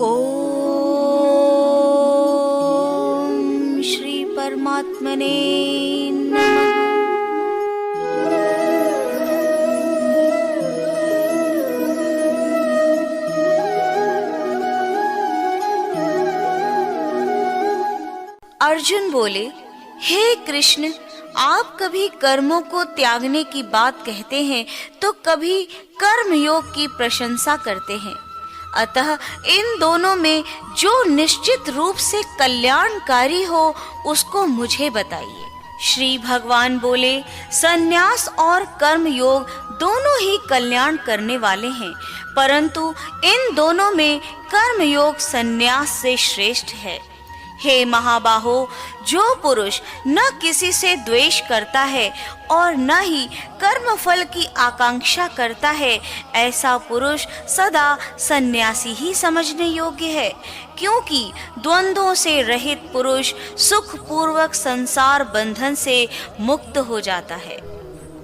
ओम श्री परमात्मने नमः। अर्जुन बोले, हे कृष्ण, आप कभी कर्मों को त्यागने की बात कहते हैं तो कभी कर्म योग की प्रशंसा करते हैं। अतः इन दोनों में जो निश्चित रूप से कल्याणकारी हो उसको मुझे बताइए। श्री भगवान बोले, संन्यास और कर्म योग दोनों ही कल्याण करने वाले हैं, परंतु इन दोनों में कर्म योग संन्यास से श्रेष्ठ है। हे महाबाहो, जो पुरुष न किसी से द्वेष करता है और न ही कर्म फल की आकांक्षा करता है, ऐसा पुरुष सदा सन्यासी ही समझने योग्य है, क्योंकि द्वंद्वों से रहित पुरुष सुख पूर्वक संसार बंधन से मुक्त हो जाता है।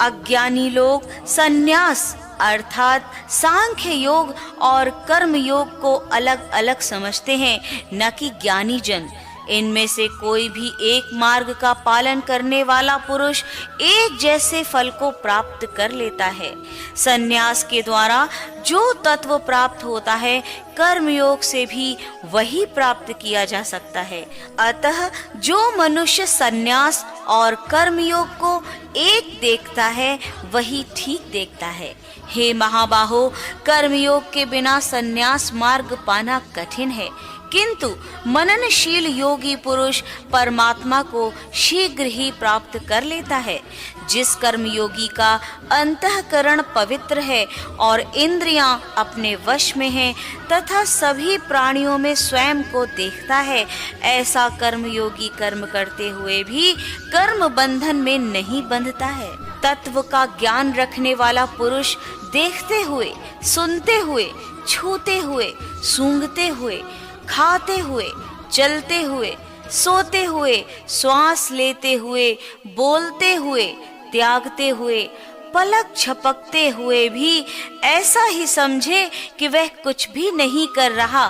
अज्ञानी लोग सन्यास अर्थात सांख्य योग और कर्म योग को अलग अलग समझते हैं, न कि ज्ञानी जन। इनमें से कोई भी एक मार्ग का पालन करने वाला पुरुष एक जैसे फल को प्राप्त कर लेता है। संन्यास के द्वारा जो तत्व प्राप्त होता है, कर्मयोग से भी वही प्राप्त किया जा सकता है। अतः जो मनुष्य संन्यास और कर्मयोग को एक देखता है, वही ठीक देखता है। हे महाबाहो, कर्मयोग के बिना संन्यास मार्ग पाना कठिन है, किंतु मननशील योगी पुरुष परमात्मा को शीघ्र ही प्राप्त कर लेता है। जिस कर्मयोगी का अंतःकरण पवित्र है और इंद्रियां अपने वश में हैं तथा सभी प्राणियों में स्वयं को देखता है, ऐसा कर्मयोगी कर्म करते हुए भी कर्म बंधन में नहीं बंधता है। तत्व का ज्ञान रखने वाला पुरुष देखते हुए, सुनते हुए, छूते हुए, सूंघते हुए, खाते हुए, चलते हुए, सोते हुए, श्वास लेते हुए, बोलते हुए, त्यागते हुए, पलक झपकते हुए भी ऐसा ही समझे कि वह कुछ भी नहीं कर रहा।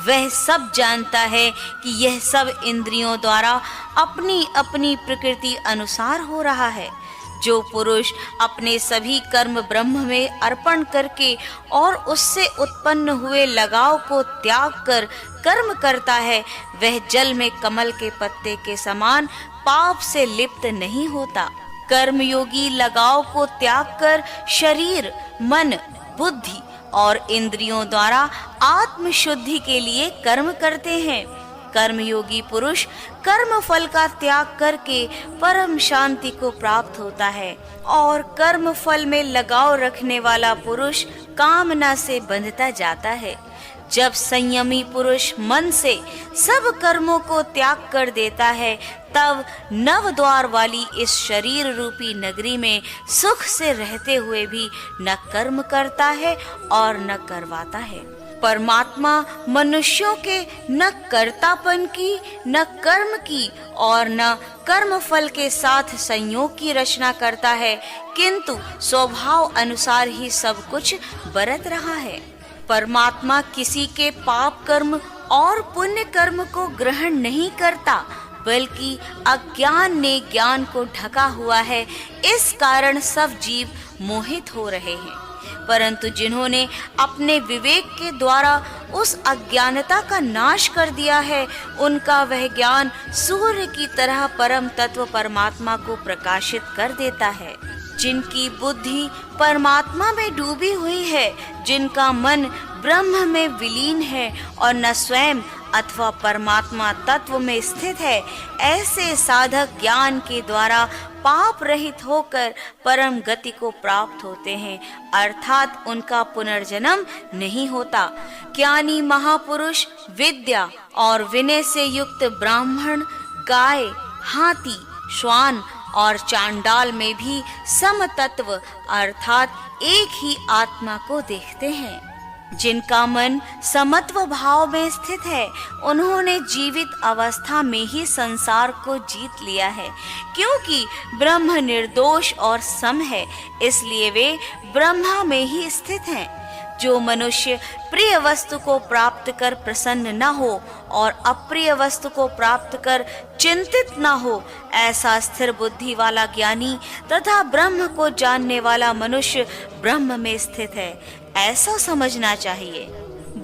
वह सब जानता है कि यह सब इंद्रियों द्वारा अपनी अपनी प्रकृति अनुसार हो रहा है। जो पुरुष अपने सभी कर्म ब्रह्म में अर्पण करके और उससे उत्पन्न हुए लगाव को त्याग कर कर्म करता है, वह जल में कमल के पत्ते के समान पाप से लिप्त नहीं होता। कर्मयोगी लगाव को त्याग कर शरीर, मन, बुद्धि और इंद्रियों द्वारा आत्म शुद्धि के लिए कर्म करते हैं। कर्मयोगी पुरुष कर्म फल का त्याग करके परम शांति को प्राप्त होता है और कर्म फल में लगाव रखने वाला पुरुष कामना से बंधता जाता है। जब संयमी पुरुष मन से सब कर्मों को त्याग कर देता है, तब नव द्वार वाली इस शरीर रूपी नगरी में सुख से रहते हुए भी न कर्म करता है और न करवाता है। परमात्मा मनुष्यों के न कर्तापन की, न कर्म की और न कर्म फल के साथ संयोग की रचना करता है, किंतु स्वभाव अनुसार ही सब कुछ बरत रहा है। परमात्मा किसी के पाप कर्म और पुण्य कर्म को ग्रहण नहीं करता, बल्कि अज्ञान ने ज्ञान को ढका हुआ है। इस कारण सब जीव मोहित हो रहे हैं। परंतु जिन्होंने अपने विवेक के द्वारा उस अज्ञानता का नाश कर दिया है, उनका वह ज्ञान सूर्य की तरह परम तत्व परमात्मा को प्रकाशित कर देता है। जिनकी बुद्धि परमात्मा में डूबी हुई है, जिनका मन ब्रह्म में विलीन है और न स्वयं अथवा परमात्मा तत्व में स्थित है, ऐसे साधक ज्ञान के द्वारा पाप रहित होकर परम गति को प्राप्त होते हैं, अर्थात उनका पुनर्जन्म नहीं होता। ज्ञानी महापुरुष विद्या और विनय से युक्त ब्राह्मण गाय, हाथी, श्वान और चांडाल में भी समतत्व अर्थात एक ही आत्मा को देखते हैं। जिनका मन समत्व भाव में स्थित है, उन्होंने जीवित अवस्था में ही संसार को जीत लिया है। क्योंकि ब्रह्म निर्दोष और सम है, इसलिए वे ब्रह्मा में ही स्थित हैं। जो मनुष्य प्रिय वस्तु को प्राप्त कर प्रसन्न न हो और अप्रिय वस्तु को प्राप्त कर चिंतित न हो, ऐसा स्थिर बुद्धि वाला ज्ञानी तथा ब्रह्म को जानने वाला मनुष्य ब्रह्म में स्थित है, ऐसा समझना चाहिए।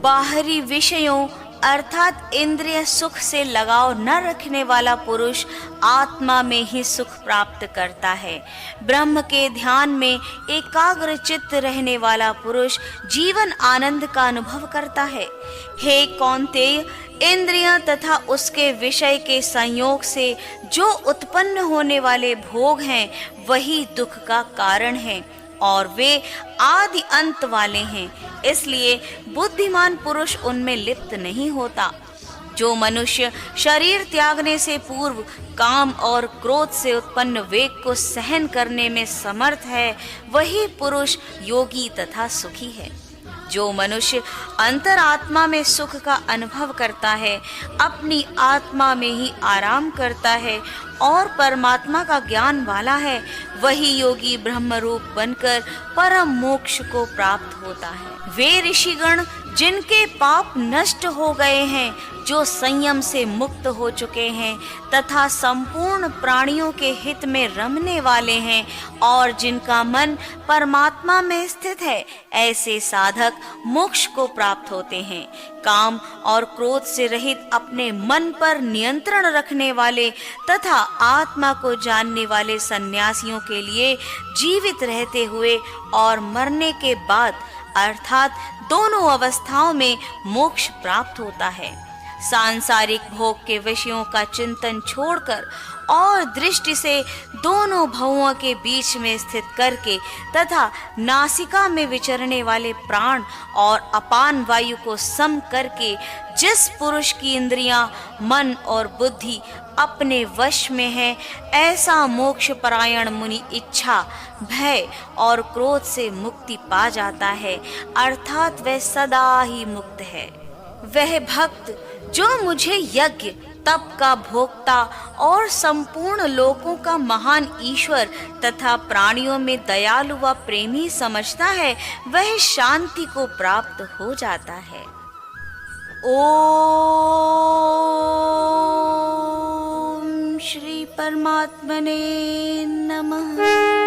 बाहरी विषयों अर्थात इंद्रिय सुख से लगाव न रखने वाला पुरुष आत्मा में ही सुख प्राप्त करता है। ब्रह्म के ध्यान में एकाग्र चित्त रहने वाला पुरुष जीवन आनंद का अनुभव करता है। हे कौन्तेय, इंद्रियां तथा उसके विषय के संयोग से जो उत्पन्न होने वाले भोग हैं, वही दुख का कारण है और वे आदि अंत वाले हैं, इसलिए बुद्धिमान पुरुष उनमें लिप्त नहीं होता। जो मनुष्य शरीर त्यागने से पूर्व काम और क्रोध से उत्पन्न वेग को सहन करने में समर्थ है, वही पुरुष योगी तथा सुखी है। जो मनुष्य अंतरात्मा में सुख का अनुभव करता है, अपनी आत्मा में ही आराम करता है और परमात्मा का ज्ञान वाला है, वही योगी ब्रह्म रूप बनकर परम मोक्ष को प्राप्त होता है। वे ऋषिगण जिनके पाप नष्ट हो गए हैं, जो संयम से मुक्त हो चुके हैं तथा संपूर्ण प्राणियों के हित में रमने वाले हैं और जिनका मन परमात्मा में स्थित है, ऐसे साधक मोक्ष को प्राप्त होते हैं। काम और क्रोध से रहित अपने मन पर नियंत्रण रखने वाले तथा आत्मा को जानने वाले सन्यासियों के लिए जीवित रहते हुए और मरने के बाद अर्थात दोनों अवस्थाओं में मोक्ष प्राप्त होता है। सांसारिक भोग के विषयों का चिंतन छोड़कर और दृष्टि से दोनों भवों के बीच में स्थित करके तथा नासिका में विचरने वाले प्राण और अपान वायु को सम करके जिस पुरुष की इंद्रियां, मन और बुद्धि अपने वश में है, ऐसा मोक्ष परायण मुनि इच्छा, भय और क्रोध से मुक्ति पा जाता है, अर्थात वह सदा ही मुक्त है। वह भक्त जो मुझे यज्ञ तप का भोक्ता और संपूर्ण लोकों का महान ईश्वर तथा प्राणियों में दयालु व प्रेमी समझता है, वह शांति को प्राप्त हो जाता है। ओम श्री परमात्मने नमः।